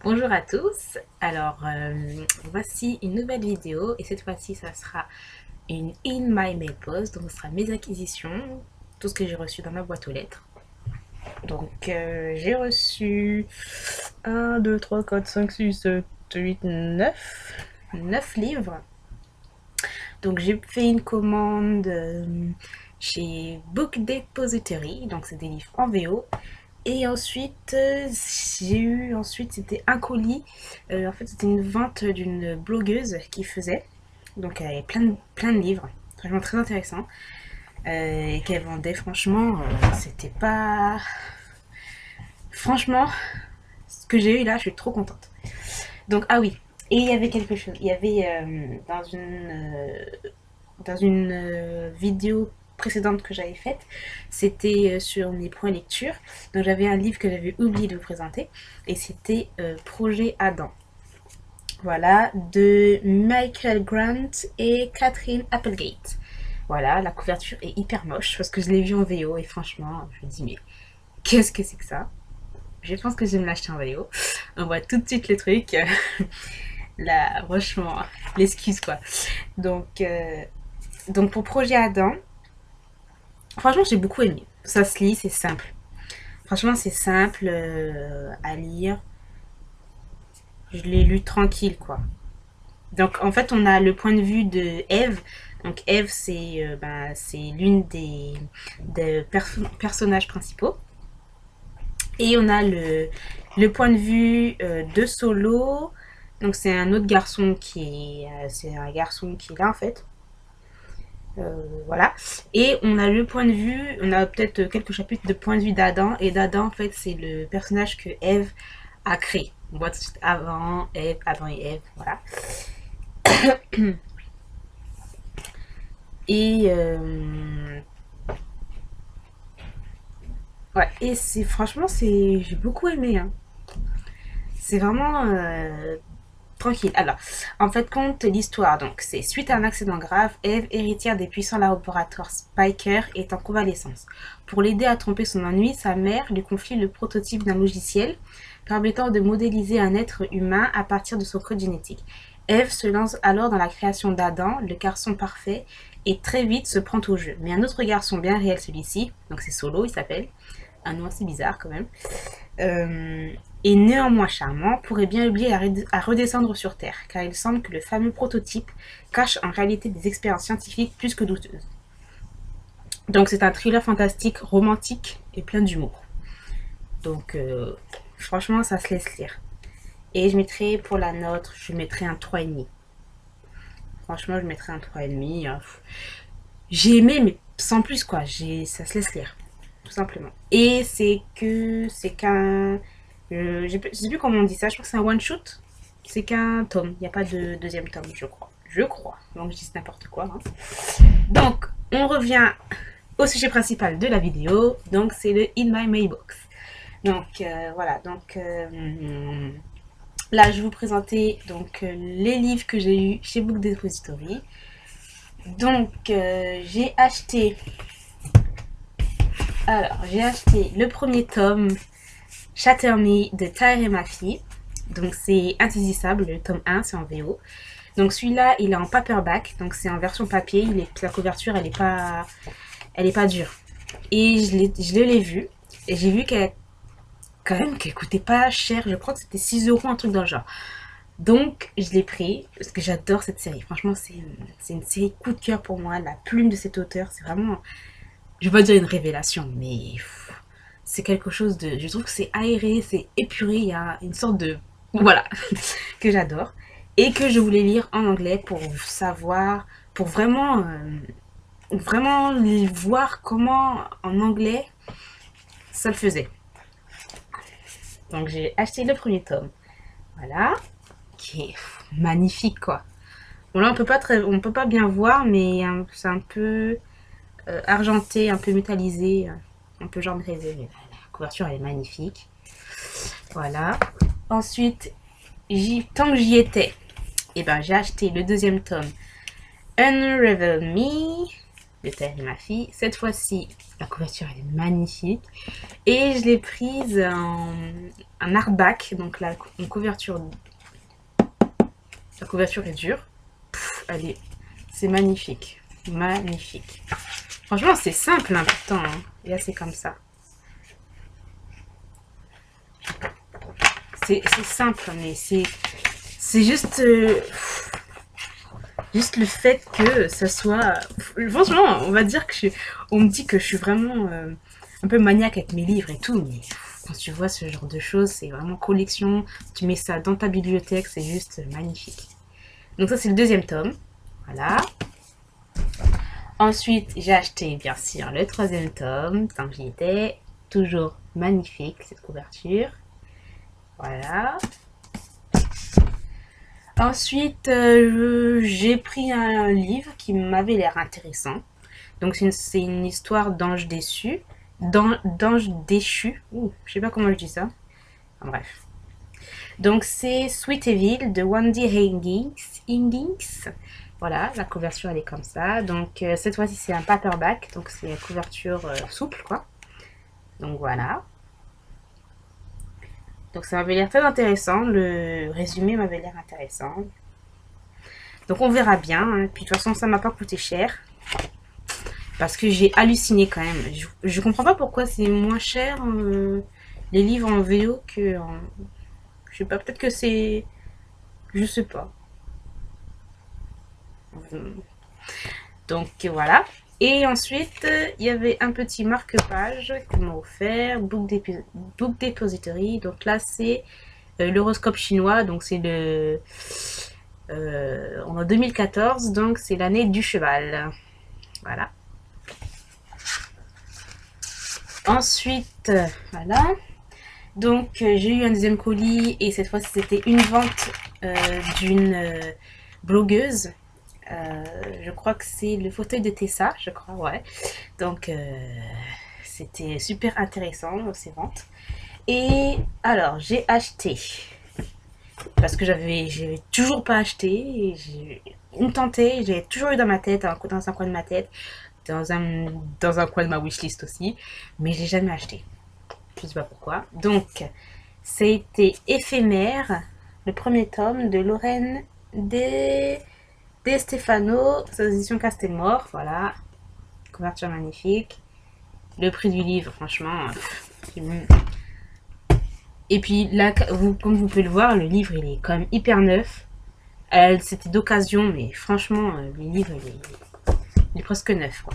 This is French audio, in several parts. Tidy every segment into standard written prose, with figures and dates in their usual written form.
Bonjour à tous, voici une nouvelle vidéo et cette fois-ci ça sera une In My Mail Post, donc ce sera mes acquisitions, tout ce que j'ai reçu dans ma boîte aux lettres. J'ai reçu 1, 2, 3, 4, 5, 6, 7, 8, 9 livres. Donc j'ai fait une commande chez Book Depository, donc c'est des livres en VO. Et ensuite, c'était un colis. En fait, c'était une vente d'une blogueuse qui faisait. Donc, elle avait plein de livres, vraiment très intéressant. Et qu'elle vendait, franchement, c'était pas. Franchement, ce que j'ai eu là, je suis trop contente. Donc, ah oui, et il y avait quelque chose. Il y avait dans une vidéo précédente que j'avais faite, c'était sur mes points lecture. Donc j'avais un livre que j'avais oublié de vous présenter et c'était Projet Adam. Voilà, de Michael Grant et Catherine Applegate. Voilà, la couverture est hyper moche parce que je l'ai vu en VO et franchement, je me dis mais qu'est-ce que c'est que ça? Je pense que je vais me l'acheter en VO. On voit tout de suite le truc. Là, franchement, l'excuse quoi. Donc, euh, donc pour Projet Adam, franchement, j'ai beaucoup aimé. Ça se lit, c'est simple. Franchement, c'est simple à lire. Je l'ai lu tranquille, quoi. Donc, en fait, on a le point de vue de Eve. Donc, Eve, c'est l'une des personnages principaux. Et on a le point de vue de Solo. Donc, c'est un autre garçon c'est un garçon qui est là, en fait. Voilà. Et on a le point de vue, on a peut-être quelques chapitres de point de vue d'Adam. Et d'Adam, en fait, c'est le personnage que Eve a créé. On voit tout de suite Adam et Eve, voilà. Et ouais, et c'est franchement, j'ai beaucoup aimé. Hein. C'est vraiment tranquille. Alors, en fait, compte l'histoire. Donc, c'est suite à un accident grave, Eve, héritière des puissants laboratoires Spiker, est en convalescence. Pour l'aider à tromper son ennui, sa mère lui confie le prototype d'un logiciel permettant de modéliser un être humain à partir de son code génétique. Eve se lance alors dans la création d'Adam, le garçon parfait, et très vite se prend au jeu. Mais un autre garçon bien réel, celui-ci, donc c'est Solo, il s'appelle, un nom assez bizarre quand même, euh, et néanmoins charmant, pourrait bien l'obliger à redescendre sur Terre, car il semble que le fameux prototype cache en réalité des expériences scientifiques plus que douteuses. Donc c'est un thriller fantastique, romantique et plein d'humour. Donc franchement, ça se laisse lire. Et je mettrai pour la note, je mettrai un 3,5. Franchement, je mettrai un 3,5. J'ai aimé, mais sans plus quoi. Ça se laisse lire, tout simplement. Et c'est qu'un je sais plus comment on dit ça, je crois que c'est un one shot. C'est qu'un tome, il n'y a pas de deuxième tome, je crois. Je crois, donc je dis n'importe quoi. Hein. Donc, on revient au sujet principal de la vidéo, donc c'est le In My Mailbox. Donc, voilà, là je vais vous présenter les livres que j'ai eu chez Book Depository. J'ai acheté j'ai acheté le premier tome Shatter Me de Taher et ma fille. Donc c'est insaisissable, le tome 1, c'est en VO. Donc celui-là, il est en paperback, donc c'est en version papier, la couverture, elle est pas dure. Et je l'ai vu, et j'ai vu qu'elle coûtait pas cher, je crois que c'était 6 euros, un truc dans le genre. Donc je l'ai pris, parce que j'adore cette série. Franchement, c'est une série coup de cœur pour moi. La plume de cet auteur, c'est vraiment, je vais pas dire une révélation, mais c'est quelque chose de... Je trouve que c'est aéré, c'est épuré, il y a une sorte de... Voilà, que j'adore. Et que je voulais lire en anglais pour savoir, pour vraiment voir comment en anglais ça le faisait. Donc j'ai acheté le premier tome. Voilà, qui est magnifique quoi. Bon là on peut pas bien voir, mais c'est un peu argenté, un peu métallisé, un peu genre métallisé. Mais la couverture elle est magnifique. Voilà. Ensuite, tant que j'y étais, et ben j'ai acheté le deuxième tome, Unravel Me. de Taïri ma fille. Cette fois-ci, la couverture elle est magnifique. Et je l'ai prise en hardback, donc la couverture est dure. C'est magnifique, magnifique. Franchement, c'est simple, hein, pourtant. Hein. Et là, c'est comme ça. C'est simple, mais c'est juste juste le fait que ça soit. Franchement, on va dire que on me dit que je suis vraiment un peu maniaque avec mes livres et tout, mais quand tu vois ce genre de choses, c'est vraiment collection. Tu mets ça dans ta bibliothèque, c'est juste magnifique. Donc ça, c'est le deuxième tome. Voilà. Ensuite, j'ai acheté bien sûr le troisième tome, tant que j'y étais. Toujours magnifique cette couverture. Voilà. Ensuite, j'ai pris un livre qui m'avait l'air intéressant. Donc c'est une histoire d'ange déçu. D'ange déchu. Ouh, je sais pas comment je dis ça. Enfin, bref. Donc c'est Sweet Evil de Wendy Higgins. Voilà, la couverture elle est comme ça. Donc cette fois-ci c'est un paperback. Donc c'est une couverture souple quoi. Donc voilà. Donc ça m'avait l'air très intéressant. Le résumé m'avait l'air intéressant. Donc on verra bien. Hein. Puis de toute façon ça m'a pas coûté cher. Parce que j'ai halluciné quand même. Je comprends pas pourquoi c'est moins cher les livres en VO que en... Je sais pas, peut-être que c'est... Je sais pas. Donc voilà. Et ensuite, il y avait un petit marque-page qu'on m'a offert, Book Depository. Donc là, c'est l'horoscope chinois. Donc c'est le... en 2014, donc c'est l'année du cheval. Voilà. Ensuite, voilà. Donc j'ai eu un deuxième colis et cette fois-ci c'était une vente d'une blogueuse. Je crois que c'est le fauteuil de Tessa, je crois, ouais. Donc c'était super intéressant ces ventes. Et alors j'ai acheté parce que j'avais toujours pas acheté. Une tentée, j'avais toujours eu dans ma tête, dans un coin de ma tête, dans un coin de ma wishlist aussi, mais j'ai jamais acheté. Je sais pas pourquoi. Donc, c'était Éphémère, le premier tome de Lorraine De Stefano, aux éditions Castelmore. Voilà, couverture magnifique. Le prix du livre, franchement. Et puis là, comme vous pouvez le voir, le livre il est quand même hyper neuf. C'était d'occasion, mais franchement, le livre il est presque neuf. Quoi.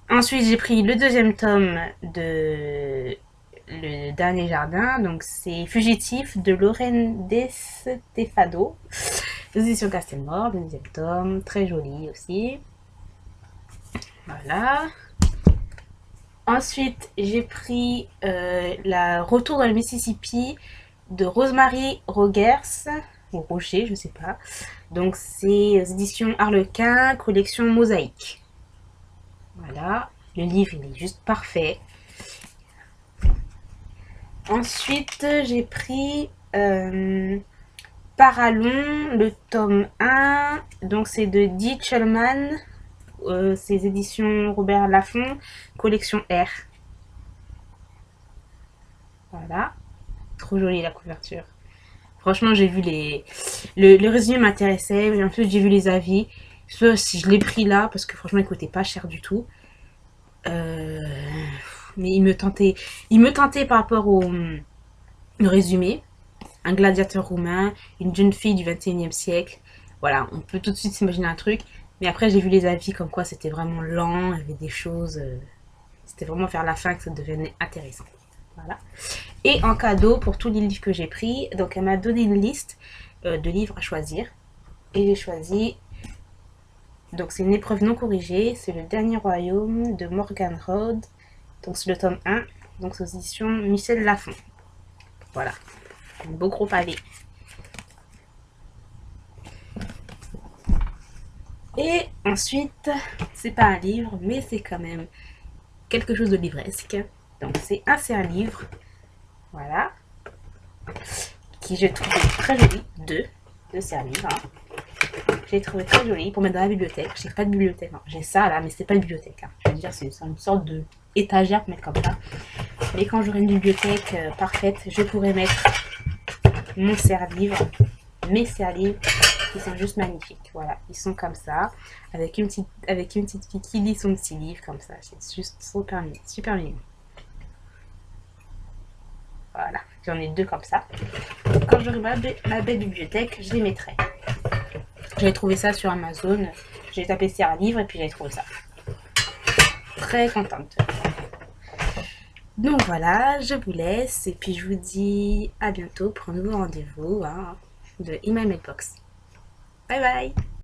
Ensuite, j'ai pris le deuxième tome de Le Dernier Jardin. Donc, c'est Fugitif de Lorraine De Stefano. Éditions Castelmore, le deuxième tome. Très joli aussi. Voilà. Ensuite, j'ai pris la Retour dans le Mississippi de Rosemary Rogers. Ou Rocher, je sais pas. Donc, c'est éditions Harlequin, collection Mosaïque. Voilà, le livre il est juste parfait. Ensuite, j'ai pris Paralon, le tome 1. Donc, c'est de Dee Chulman. C'est éditions Robert Laffont, collection R. Voilà, trop jolie la couverture. Franchement, j'ai vu le résumé m'intéressait. Ensuite, j'ai vu les avis. Je l'ai pris là parce que franchement, il coûtait pas cher du tout. Mais il me tentait par rapport au résumé. Un gladiateur roumain, une jeune fille du 21e siècle. Voilà, on peut tout de suite s'imaginer un truc. Mais après, j'ai vu les avis comme quoi c'était vraiment lent, il y avait des choses. C'était vraiment vers la fin que ça devenait intéressant. Voilà. Et en cadeau, pour tous les livres que j'ai pris, donc elle m'a donné une liste de livres à choisir. Et j'ai choisi. Donc c'est une épreuve non corrigée, c'est Le Dernier Royaume de Morgan Road. Donc c'est le tome 1, donc c'est aux éditions Michel Lafon. Voilà, un beau gros pavé. Et ensuite, c'est pas un livre, mais c'est quand même quelque chose de livresque. Donc c'est un serre-livre, voilà, qui je trouve très joli, deux serre-livres. Hein. J'ai trouvé très joli pour mettre dans la bibliothèque. J'ai pas de bibliothèque, hein. J'ai ça là, mais c'est pas une bibliothèque, hein. Je veux dire, c'est une sorte de étagère pour mettre comme ça. Mais quand j'aurai une bibliothèque parfaite, je pourrai mettre mon serre-livre, mes serre-livres qui sont juste magnifiques. Voilà, ils sont comme ça, avec une petite fille qui lit son petit livre comme ça. C'est juste super mignon, super mignon. Voilà, j'en ai deux comme ça. Quand j'aurai ma belle bibliothèque, je les mettrai. J'avais trouvé ça sur Amazon. J'ai tapé serre-livre et puis j'ai trouvé ça. Très contente. Donc voilà, je vous laisse et puis je vous dis à bientôt pour un nouveau rendez-vous, hein, de In My Mailbox. Bye bye!